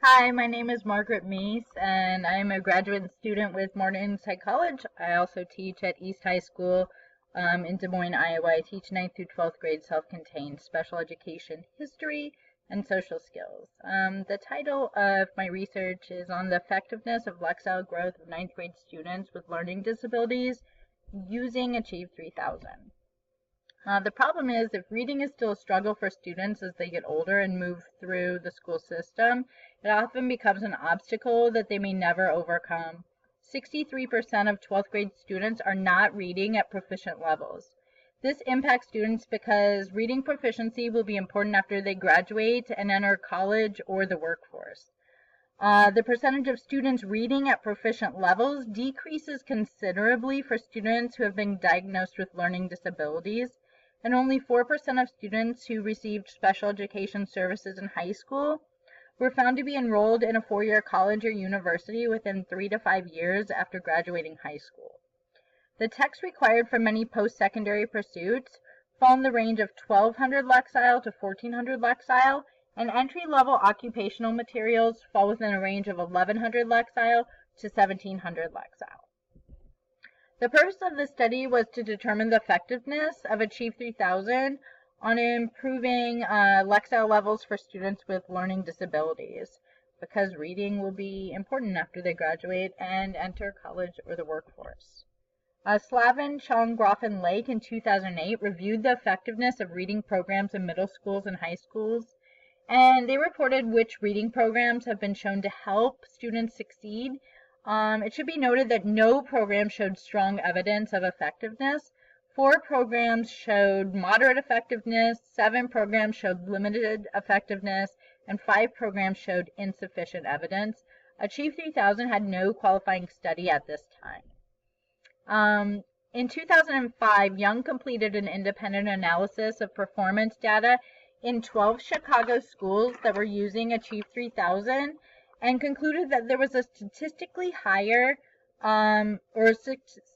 Hi, my name is Margaret Meese, and I am a graduate student with Martin Inside College. I also teach at East High School in Des Moines, Iowa. I teach 9th through 12th grade self-contained special education history and social skills. The title of my research is on the effectiveness of Lexile growth of 9th grade students with learning disabilities using Achieve3000. The problem is, if reading is still a struggle for students as they get older and move through the school system, it often becomes an obstacle that they may never overcome. 63% of 12th grade students are not reading at proficient levels. This impacts students because reading proficiency will be important after they graduate and enter college or the workforce. The percentage of students reading at proficient levels decreases considerably for students who have been diagnosed with learning disabilities, and only 4% of students who received special education services in high school were found to be enrolled in a four-year college or university within 3 to 5 years after graduating high school. The texts required for many post-secondary pursuits fall in the range of 1,200 lexile to 1,400 lexile, and entry-level occupational materials fall within a range of 1,100 lexile to 1,700 lexile. The purpose of the study was to determine the effectiveness of Achieve3000 on improving lexile levels for students with learning disabilities, because reading will be important after they graduate and enter college or the workforce. Slavin, Challengroff, and Lake in 2008 reviewed the effectiveness of reading programs in middle schools and high schools, and they reported which reading programs have been shown to help students succeed. It should be noted that no program showed strong evidence of effectiveness. 4 programs showed moderate effectiveness, 7 programs showed limited effectiveness, and 5 programs showed insufficient evidence. Achieve3000 had no qualifying study at this time. In 2005, Young completed an independent analysis of performance data in 12 Chicago schools that were using Achieve3000 and concluded that there was a statistically higher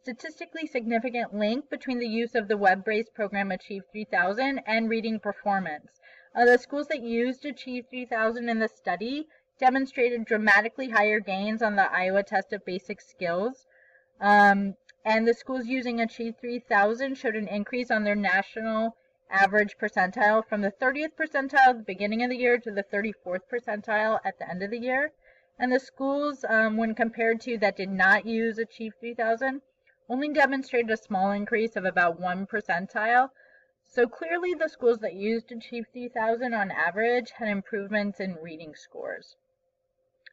statistically significant link between the use of the web-based program Achieve3000 and reading performance. The schools that used Achieve3000 in the study demonstrated dramatically higher gains on the Iowa Test of Basic Skills. And the schools using Achieve3000 showed an increase on their national average percentile from the 30th percentile at the beginning of the year to the 34th percentile at the end of the year. And the schools, when compared to that did not use Achieve3000, only demonstrated a small increase of about 1 percentile. So clearly the schools that used Achieve3000 on average had improvements in reading scores.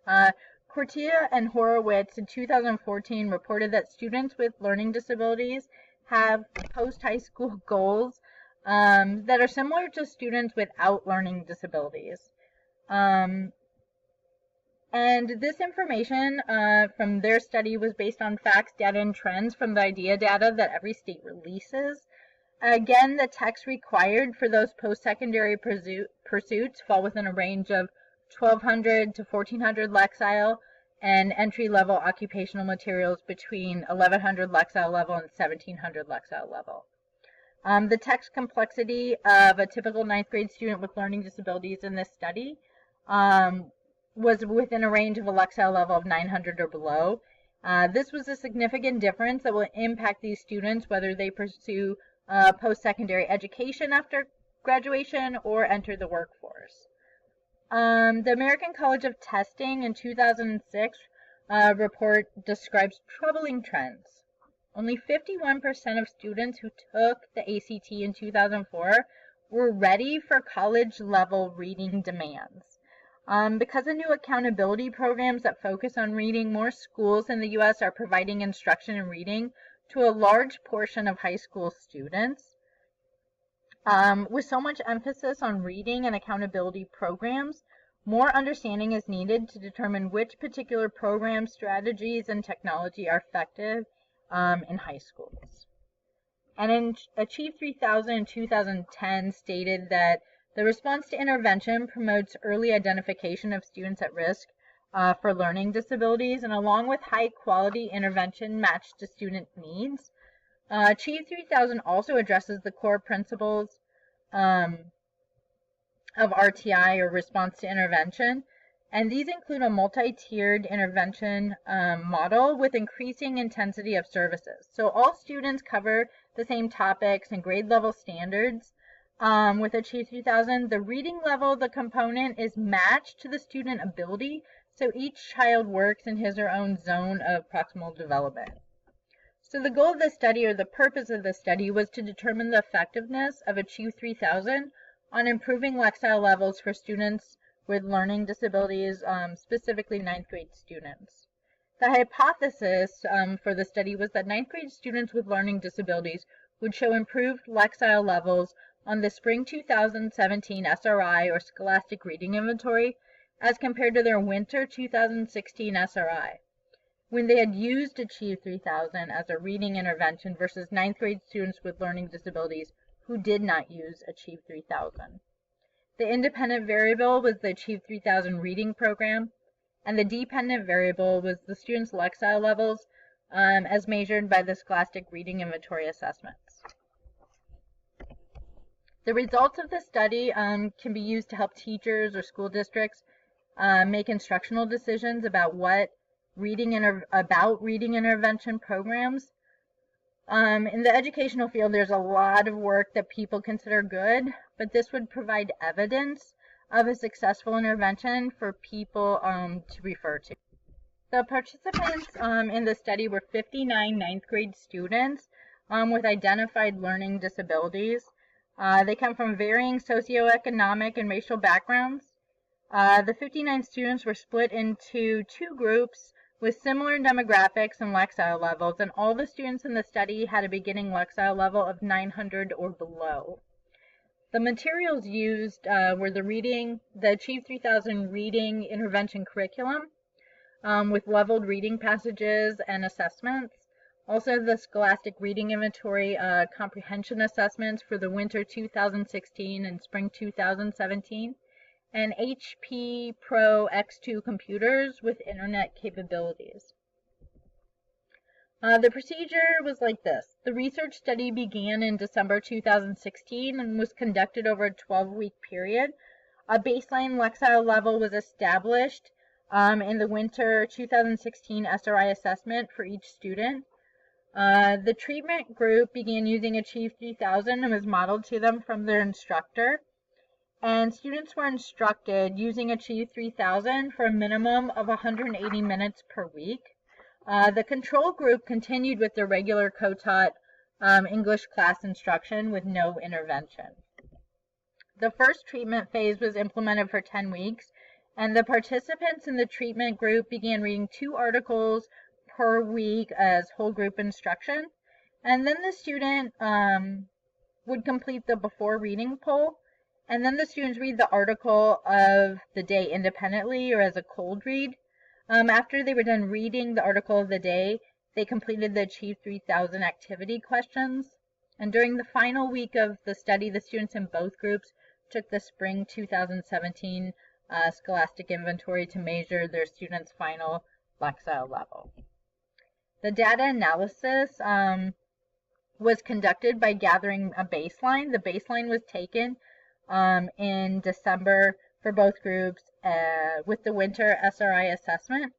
Cortia and Horowitz in 2014 reported that students with learning disabilities have post-high school goals that are similar to students without learning disabilities. And this information from their study was based on facts, data, and trends from the IDEA data that every state releases. Again, the texts required for those post-secondary pursuits fall within a range of 1,200 to 1,400 lexile, and entry-level occupational materials between 1,100 lexile level and 1,700 lexile level. The text complexity of a typical 9th grade student with learning disabilities in this study was within a range of a lexile level of 900 or below. This was a significant difference that will impact these students whether they pursue post-secondary education after graduation or enter the workforce. The American College of Testing in 2006 report describes troubling trends. Only 51% of students who took the ACT in 2004 were ready for college-level reading demands. Because of new accountability programs that focus on reading, more schools in the U.S. are providing instruction in reading to a large portion of high school students. With so much emphasis on reading and accountability programs, more understanding is needed to determine which particular program strategies and technology are effective in high schools. And in Achieve3000 in 2010 stated that the response to intervention promotes early identification of students at risk for learning disabilities, and along with high quality intervention matched to student needs. Achieve3000 also addresses the core principles of RTI, or response to intervention, And these include a multi-tiered intervention model with increasing intensity of services. So all students cover the same topics and grade level standards. With Achieve3000, the reading level of the component is matched to the student ability, so each child works in his or her own zone of proximal development. So the goal of the study, or the purpose of the study, was to determine the effectiveness of Achieve3000 on improving Lexile levels for students with learning disabilities, specifically 9th grade students. The hypothesis for the study was that 9th grade students with learning disabilities would show improved Lexile levels on the Spring 2017 SRI, or Scholastic Reading Inventory, as compared to their Winter 2016 SRI, when they had used Achieve3000 as a reading intervention versus 9th grade students with learning disabilities who did not use Achieve3000. The independent variable was the Achieve3000 reading program, and the dependent variable was the students' Lexile levels as measured by the Scholastic Reading Inventory assessments. The results of the study can be used to help teachers or school districts make instructional decisions about reading intervention programs. In the educational field, there's a lot of work that people consider good, but this would provide evidence of a successful intervention for people to refer to. The participants in the study were 59 9th grade students with identified learning disabilities. They come from varying socioeconomic and racial backgrounds. The 59 students were split into two groups with similar demographics and Lexile levels, and all the students in the study had a beginning Lexile level of 900 or below. The materials used were the Achieve3000 reading intervention curriculum with leveled reading passages and assessments. Also, the Scholastic Reading Inventory comprehension assessments for the Winter 2016 and Spring 2017. And HP Pro X2 computers with internet capabilities. The procedure was like this. The research study began in December 2016 and was conducted over a 12-week period. A baseline Lexile level was established in the Winter 2016 SRI assessment for each student. The treatment group began using Achieve3000 and was modeled to them from their instructor. And students were instructed using Achieve3000 for a minimum of 180 minutes per week. The control group continued with their regular co-taught English class instruction with no intervention. The first treatment phase was implemented for 10 weeks, and the participants in the treatment group began reading 2 articles per week as whole group instruction. And then the student would complete the before reading poll. And then the students read the article of the day independently or as a cold read. After they were done reading the article of the day, they completed the Achieve3000 activity questions. And during the final week of the study, the students in both groups took the Spring 2017 Scholastic Inventory to measure their students' final Lexile level. The data analysis was conducted by gathering a baseline. The baseline was taken in December for both groups with the Winter SRI assessment,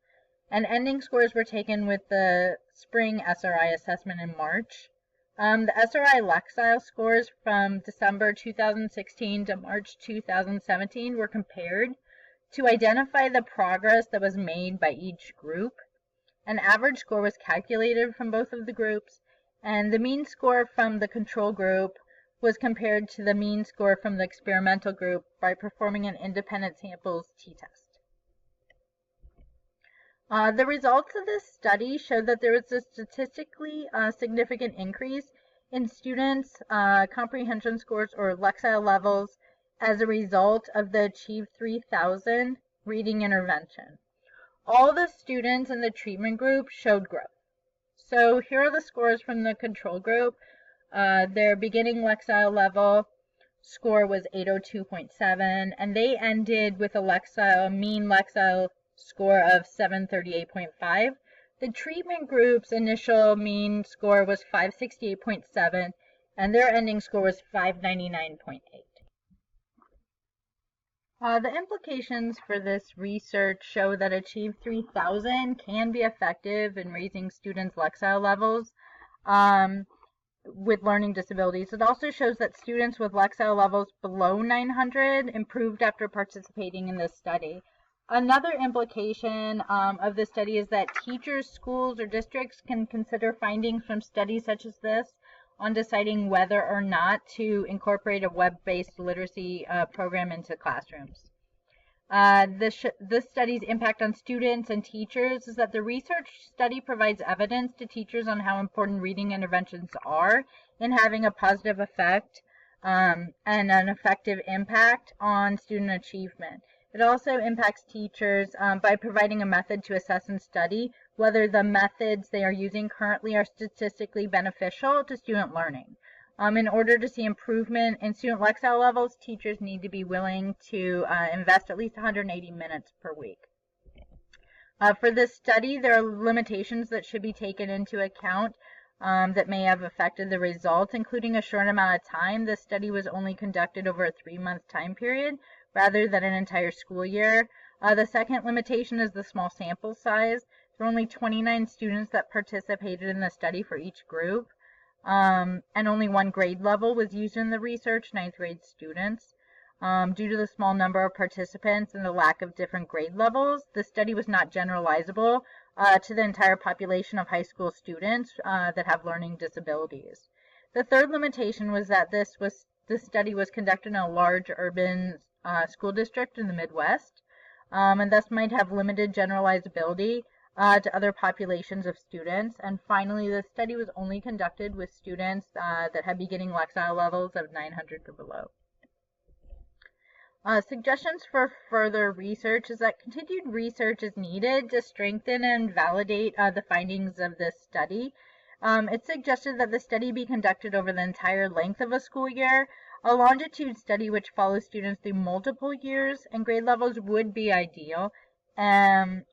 and ending scores were taken with the Spring SRI assessment in March. The SRI Lexile scores from December 2016 to March 2017 were compared to identify the progress that was made by each group. An average score was calculated from both of the groups, and the mean score from the control group was compared to the mean score from the experimental group by performing an independent samples t-test. The results of this study showed that there was a statistically significant increase in students' comprehension scores or Lexile levels as a result of the Achieve3000 reading intervention. All the students in the treatment group showed growth. So here are the scores from the control group. Their beginning Lexile level score was 802.7, and they ended with a mean Lexile score of 738.5. The treatment group's initial mean score was 568.7, and their ending score was 599.8. The implications for this research show that Achieve3000 can be effective in raising students' Lexile levels with learning disabilities. It also shows that students with Lexile levels below 900 improved after participating in this study. Another implication of this study is that teachers, schools, or districts can consider findings from studies such as this on deciding whether or not to incorporate a web-based literacy program into classrooms. This study's impact on students and teachers is that the research study provides evidence to teachers on how important reading interventions are in having a positive effect and an effective impact on student achievement. It also impacts teachers by providing a method to assess and study whether the methods they are using currently are statistically beneficial to student learning. In order to see improvement in student Lexile levels, teachers need to be willing to invest at least 180 minutes per week. For this study, there are limitations that should be taken into account that may have affected the results, including a short amount of time. This study was only conducted over a 3-month time period rather than an entire school year. The second limitation is the small sample size. There were only 29 students that participated in the study for each group. And only one grade level was used in the research, 9th grade students. Due to the small number of participants and the lack of different grade levels, the study was not generalizable to the entire population of high school students that have learning disabilities. The third limitation was that this study was conducted in a large urban school district in the Midwest, and thus might have limited generalizability to other populations of students. And finally, the study was only conducted with students that had beginning Lexile levels of 900 or below. Suggestions for further research is that continued research is needed to strengthen and validate the findings of this study. It's suggested that the study be conducted over the entire length of a school year. A longitude study which follows students through multiple years and grade levels would be ideal. And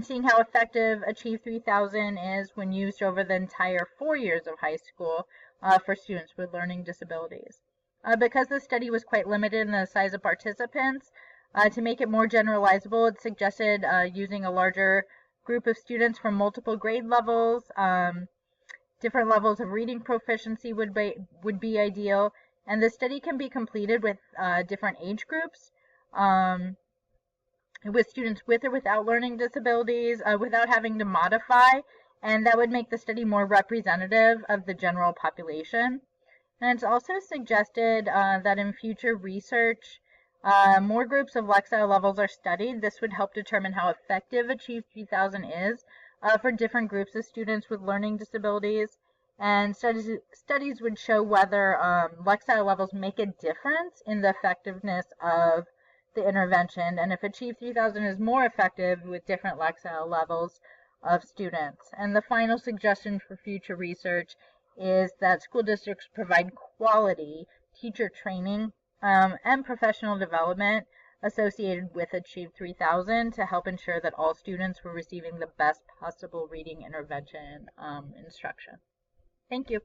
seeing how effective Achieve3000 is when used over the entire 4 years of high school for students with learning disabilities. Because the study was quite limited in the size of participants, to make it more generalizable, it suggested using a larger group of students from multiple grade levels. Different levels of reading proficiency would be ideal, and the study can be completed with different age groups. With students with or without learning disabilities, without having to modify, and that would make the study more representative of the general population. And it's also suggested that in future research, more groups of Lexile levels are studied. This would help determine how effective Achieve3000 is for different groups of students with learning disabilities. And studies would show whether Lexile levels make a difference in the effectiveness of the intervention, and if Achieve3000 is more effective with different Lexile levels of students. And the final suggestion for future research is that school districts provide quality teacher training and professional development associated with Achieve3000 to help ensure that all students were receiving the best possible reading intervention instruction. Thank you.